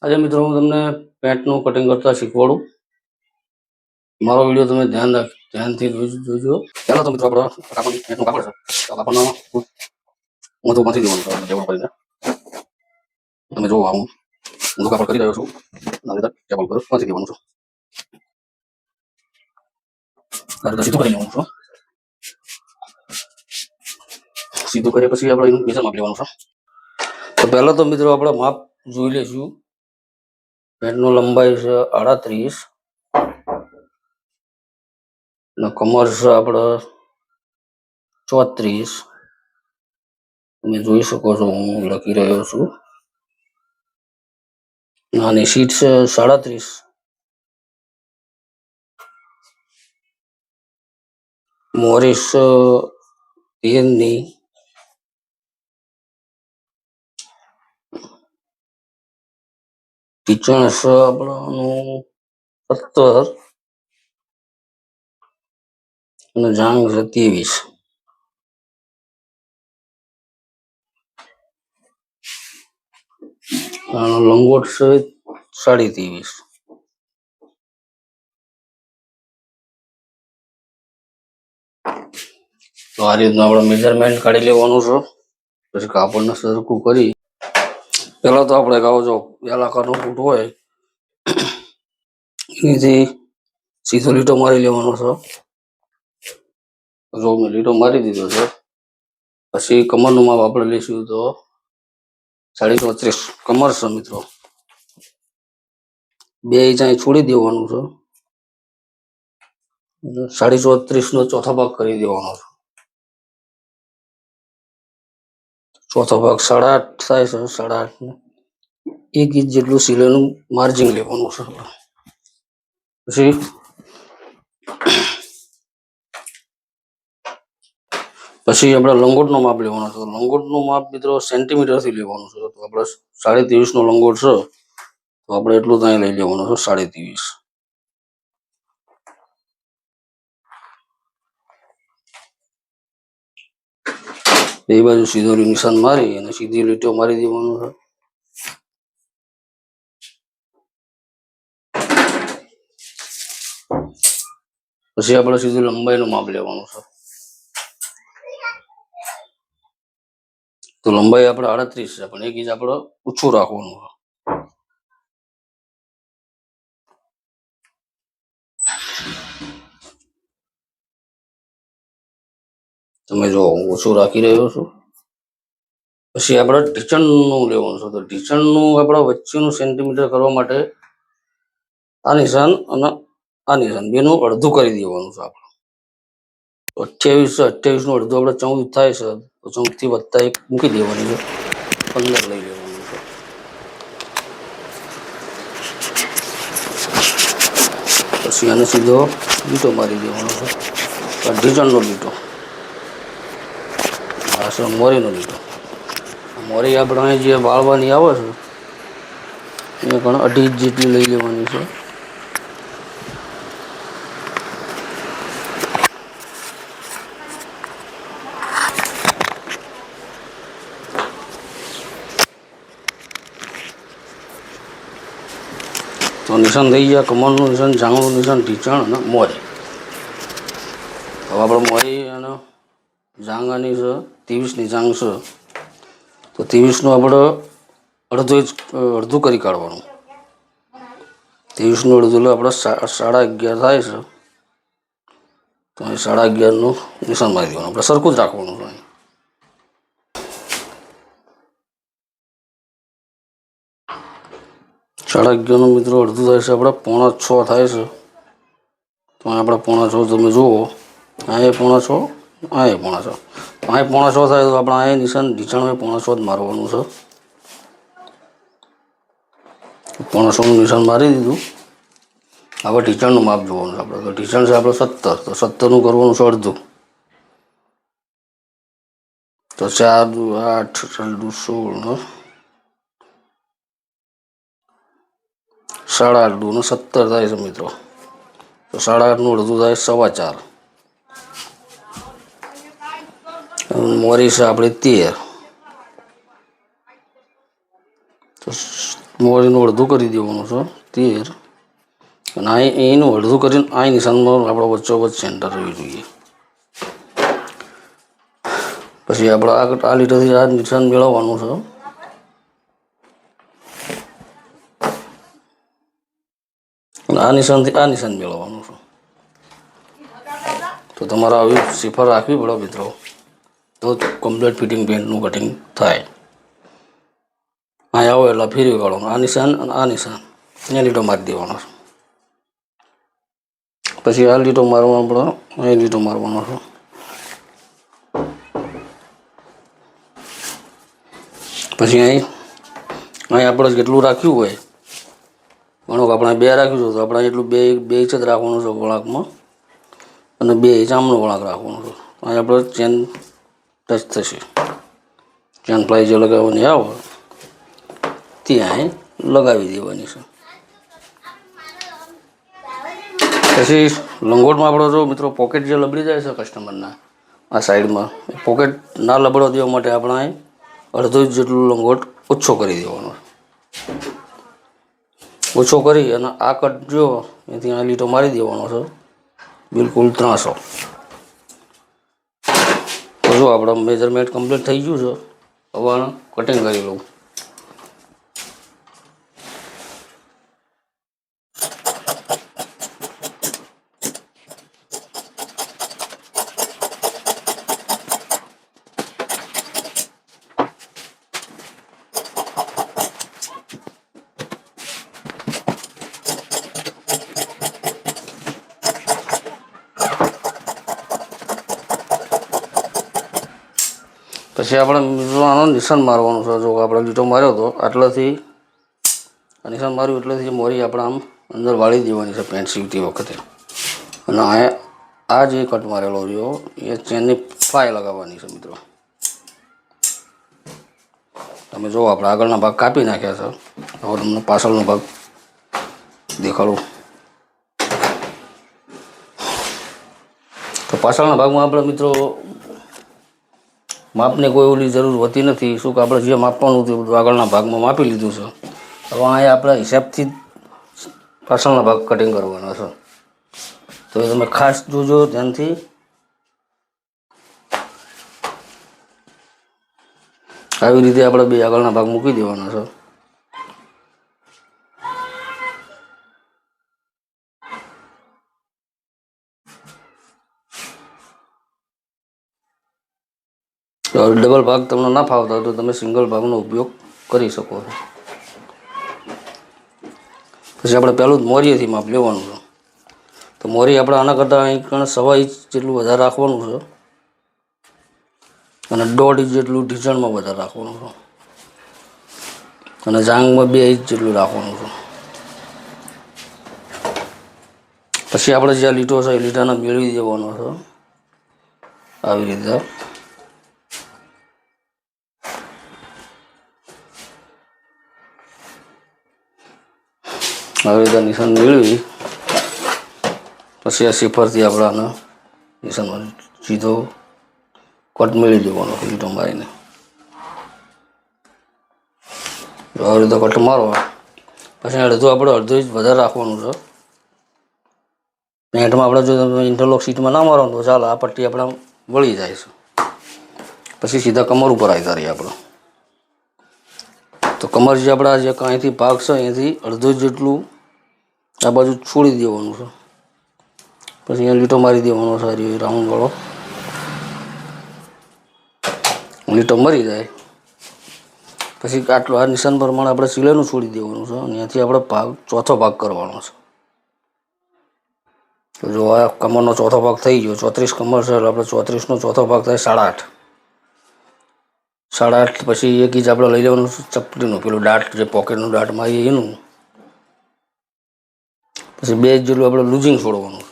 આજે મિત્રો હું તમને પેન્ટનું કટિંગ કરતા શીખવાડું. મારો વિડીયો તમે ધ્યાનથી જોજો. પહેલા તો મિત્રો આપણે પેન્ટનું કાપડ છે તો આપણને ઊંધું બાંધી દેવાનું છે જેવું કરીને. તમે જોવો હું ઊંધું કાપડ કરી રહ્યો છું. આવી રીતે ટેબલ પર બાંધી દેવાનું છું. આ રીતે સીધું કરી લેવાનું છું. સીધું કર્યા પછી આપણે એનું મેજર માપ લેવાનું છે. તો પહેલા તો મિત્રો આપણે માપ જોઈ લઈશું. પેન્ટનું લંબાઈ છે 38 અને કમર છે આપણે 34. તમે જોઈ શકો છો હું લખી રહ્યો છું. અને સીટ છે 37. મોરીસ 13ની. ટીચણ છે આપણનું 17 અને જાંગ છે 23. લંગોટ છે 23.5. તો આ રીતનું આપણે મેજરમેન્ટ કાઢી લેવાનું છે. પછી કાપડને સરખું કરી પહેલા તો આપણે કહો છો આકારનો ફૂટ હોય એનાથી સીધો લીટો મારી લેવાનો છે. જો મેં લીટો મારી દીધો છે. પછી કમરનું માપ આપણે લઈશું તો 34.5 કમર છે મિત્રો. 2 ઇંચ અહીં છોડી દેવાનું છે. 34.5 નો ચોથો ભાગ કરી દેવાનો છે. ચોથો ભાગ 8.5 થાય છે. 8.5 1 ઇંચ જેટલું સિલાઈનું માર્જિન લેવાનું છે. પછી આપણે લંગોટનું માપ લેવાનું છે. લંગોટનું માપ મિત્રો સેન્ટીમીટરથી લેવાનું છે. તો આપણે 23.5 નો લંગોટ છે તો આપણે એટલું ત્યાં લઈ લેવાનું છે 23.5. બે બાજુ સીધો નિશાન મારી અને સીધી લીટીઓ મારી દેવાનું છે. પછી આપણે સીધું લંબાઈનું માપ લેવાનું છે. તો લંબાઈ આપણે 38 છે પણ 1 ઇંચ આપણે ઓછું રાખવાનું છે. તમે જો ઓછું રાખી રહ્યો છું. પછી આપણે ઢીચણનું લેવાનું છે. તો ઢીચણનું આપણે વચ્ચેનું સેન્ટીમીટર કરવા માટે આ નિશાન અને આ નિશાન બેનું અડધું કરી દેવાનું છે. આપણે 28 નું અડધું આપણે 14 થાય છે તો 14 થી વત્તા 1 મૂકી દેવાની છે. 15 લઈ લેવાનું છે. પછી આને સીધો લીટો મારી દેવાનો છે. ઢીચણનો લીટો આ છે મોરીનો લીટો. મોરી આપણે જે વાળવાની આવે છે એ પણ 2.5 ઇંચ જેટલી લઈ લેવાની છે. તો નિશાન થઈ ગયા કમરનું નિશાન, જાંગનું નિશાન, ઢીચણ અને મોરી. હવે આપણે મોરી અને જાંગાની છે 23ની જાંગ છે તો 23નું આપણે અડધું કરી કાઢવાનું. 23નું અડધું એટલે આપણે 11.5 થાય છે તો અહીં 11.5નું નિશાન મારી દેવાનું. આપણે સરખું જ રાખવાનું છે. 11.5નું મિત્રો અડધું થાય છે આપણે 5.25 થાય છે તો આપણે 5.25 તમે જુઓ આ 5.25 આ 5.25 આ 5.25 થાય તો આપણે આ નિશાન ઢીચણ 5.25 જ મારવાનું છે. 5.25નું નિશાન મારી દીધું. હવે ઢીચણનું માપ જોવાનું છે આપણે. તો ઢીચણ છે આપણે 17 તો 17નું કરવાનું છે અડધું. તો 4 દુ 8 4 દુ 16 8.5 દુ 17 થાય છે મિત્રો. તો 8.5નું અડધું થાય 4.25. મોરી છે આપણે 13 તો મોરીનું અડધું કરી દેવાનું છે 13 અને આ એનું અડધું કરીને આ નિશાનમાં આપણો વચ્ચોવચ્ચ સેન્ટર રહેવું જોઈએ. પછી આપણે આ લીટરથી આ નિશાન મેળવવાનું છે. આ નિશાનથી આ નિશાન મેળવવાનું છે. તો તમારે આવી શિફર રાખવી પડે મિત્રો, તો કમ્પ્લીટ ફિટિંગ પેન્ટનું કટિંગ થાય. અહીંયા આવો એટલે ફેરવી કાઢવાનું આ નિશાન અને આ નિશાન અહીંયા લીટો મારી દેવાનો છે. પછી આ લીટો મારવાનો આપણે અહીં લીટો મારવાનો છે. પછી અહીં આપણે જેટલું રાખ્યું હોય, ગણો કે આપણે 2 રાખ્યું છે તો આપણે એટલું બે ઇંચ જ રાખવાનું છે વળાંકમાં, અને 2 ઇંચ આમનો વળાંક રાખવાનો છે. અહીં આપણે ચેન ટચ થશે, ચેન પ્લાય જે લગાવવાની આવે ત્યાં લગાવી દેવાની છે. પછી લંગોટમાં આપણો જો મિત્રો પોકેટ જે લબડી જાય છે કસ્ટમરના આ સાઈડમાં, પોકેટ ના લબડવા દેવા માટે આપણે અડધો જેટલું લંગોટ ઓછો કરી દેવાનો, ઓછો કરી અને આ કટ જો એથી આ લીટો મારી દેવાનો છે બિલકુલ 300. તો જો આપણું મેજરમેન્ટ કમ્પ્લીટ થઈ ગયું છે. હવે કટિંગ કરી લઉં. પછી આપણે આનો નિશાન મારવાનું છે. જો આપણે લીટો માર્યો હતો આટલાથી આ નિશાન માર્યું એટલેથી મોરી આપણે આમ અંદર વાળી દેવાની છે પેન્ટ સીવતી વખતે. અને આ જે કટ મારેલો રહ્યો એ ચેનની ફાય લગાવવાની છે મિત્રો. તમે જો આપણે આગળના ભાગ કાપી નાખ્યા છે. હવે તમને પાછળનો ભાગ દેખાડું. તો પાછળના ભાગમાં આપણે મિત્રો માપની કોઈ ઓલી જરૂર હોતી નથી. શું કે આપણે જે માપવાનું હતું બધું આગળના ભાગમાં માપી લીધું છે. હવે અહીંયા આપણા હિસાબથી પાછળના ભાગ કટિંગ કરવાના છે. તો એ તમે ખાસ જોજો ધ્યાનથી. આવી રીતે આપણે 2 આગળના ભાગ મૂકી દેવાના છે. ડબલ ભાગ તમને ના ફાવતા હોય તો તમે સિંગલ ભાગનો ઉપયોગ કરી શકો છો. પછી આપણે પહેલું જ મોરીએથી માપ લેવાનું છે. તો મોરી આપણે આના કરતાં અહીં 1.25 ઇંચ જેટલું વધારે રાખવાનું છે અને 1.5 ઇંચ જેટલું ઢીંચણમાં વધારે રાખવાનું છે અને જાંગમાં 2 ઇંચ જેટલું રાખવાનું છે. પછી આપણે જે લીટો છે એ લીટાને મેળવી દેવાનો છે આવી રીતે. આવી રીતે નિશાન મેળવી પછી આ શિફરથી આપણે આને નિશાનમાં સીધો કટ મેળવી દેવાનો લીટો મારીને. આવી રીતે કટ મારવા પછી અડધો ઇંચ વધારે રાખવાનું છે. પેન્ટમાં આપણે જો ઇન્ટરલોક સીટમાં ના મારવાનું તો ચાલો, આ પટ્ટી આપણે વળી જાય છે. પછી સીધા કમર ઉપર આવી રહીએ આપણે. તો કમર જે આપણા જે અહીંથી ભાગ છે અહીંથી અડધો જેટલું આ બાજુ છોડી દેવાનું છે. પછી અહીંયા લીટો મારી દેવાનો સારી રાઉન્ડ વાળો લીટો મરી જાય. પછી આટલો આ નિશાન પ્રમાણે આપણે સિલાઈનું છોડી દેવાનું છે અને અહીંયાથી આપણે ભાગ ચોથો ભાગ કરવાનો છે. તો જો આ કમરનો ચોથો ભાગ થઈ ગયો. 34 કમર છે એટલે આપણે 34નો ચોથો ભાગ થાય 8.5. 8.5 પછી 1 ઇંચ આપણે લઈ લેવાનું ચપટીનું પેલું ડાટ જે પોકેટનું ડાટ મારીએ એનું. પછી 2 ઇંચ જેટલું આપણે લૂઝિંગ છોડવાનું.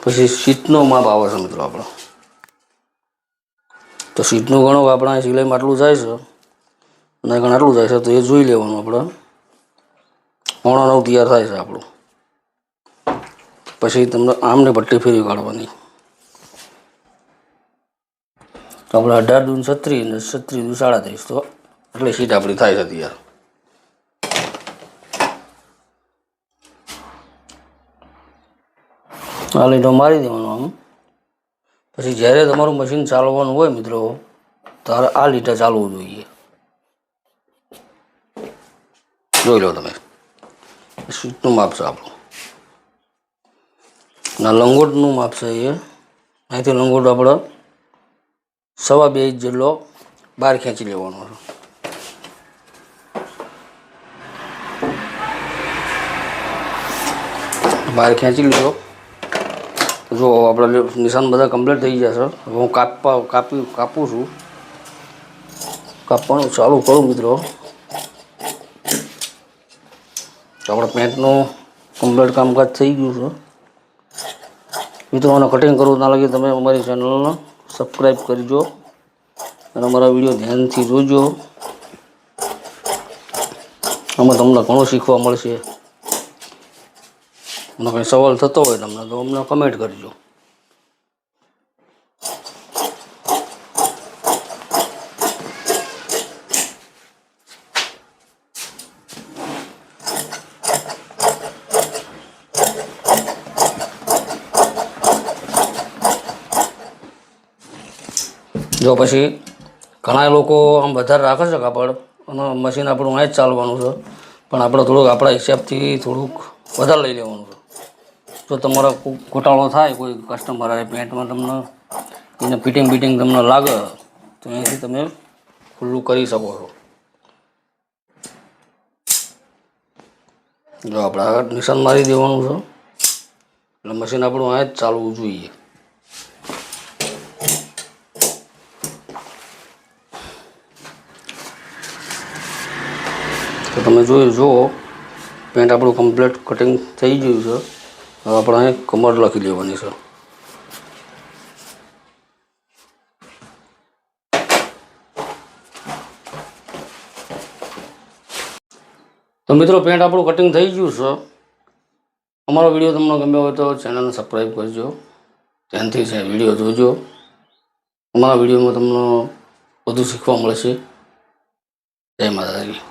પછી સીટનો માપ આવે છે મિત્રો આપણો. તો સીટનું ગણો આપણા સિલાઈમાં આટલું જાય છે અને આગળ આટલું જાય છે તો એ જોઈ લેવાનું આપણે. 8.9 તૈયાર થાય છે આપણું. પછી તમને આમને પટ્ટી ફેરવી કાઢવાની. તો આપણે 18 દૂ 36 અને 36 દૂ 37. તો એટલે સીટ આપણી થાય છે તૈયાર. આ લીટો મારી દેવાનું આમ. પછી જ્યારે તમારું મશીન ચાલવાનું હોય મિત્રો, ત્યારે આ લીટર ચાલવું જોઈએ. જોઈ લો તમે, સીટનું માપ છે આપણું. ના લંગોટનું માપ છે એ. અહીંથી લંગોટ આપણે 2.25 ઇંચ જેટલો બહાર ખેંચી લેવાનો છે. બહાર ખેંચી લીધો. જો આપણે નિશાન બધા કમ્પ્લીટ થઈ જશે. હવે હું કાપું છું. કાપવાનું ચાલુ કરું મિત્રો. તો આપણે પેન્ટનું કમ્પ્લીટ કામકાજ થઈ ગયું છે મિત્રો. આને કટિંગ કરવું ના લાગે તમે અમારી ચેનલને સબસ્ક્રાઈબ કરજો અને અમારા વિડીયો ધ્યાનથી જોજો. આમાં તમને ઘણું શીખવા મળશે. મને કંઈ સવાલ થતો હોય તમને તો અમને કમેન્ટ કરજો. જો પછી ઘણા લોકો આમ વધારે રાખે છે કાપડ અને મશીન આપણું અહીં જ ચાલવાનું છે, પણ આપણે થોડુંક આપણા હિસાબથી થોડુંક વધારે લઈ લેવાનું છે. જો તમારો ઘોટાળો થાય કોઈ કસ્ટમર આવે પેન્ટમાં તમને એને ફિટિંગ તમને લાગે તો અહીંથી તમે ખુલ્લું કરી શકો છો. જો આપણે આગળ નિશાન મારી દેવાનું છે એટલે મશીન આપણું અહીં જ ચાલવું જોઈએ. તો તમે જુઓ પેન્ટ આપણું કમ્પ્લીટ કટિંગ થઈ ગયું છે. હવે આપણે અહીં કમર લખી લેવાની છે. તો મિત્રો પેન્ટ આપણું કટિંગ થઈ ગયું છે. અમારો વિડીયો તમને ગમ્યો હોય તો ચેનલને સબસ્ક્રાઈબ કરજો, ધ્યાનથી છે વિડીયો જોજો. અમારા વિડીયોમાં તમને બધું શીખવા મળશે. જય માતાજી.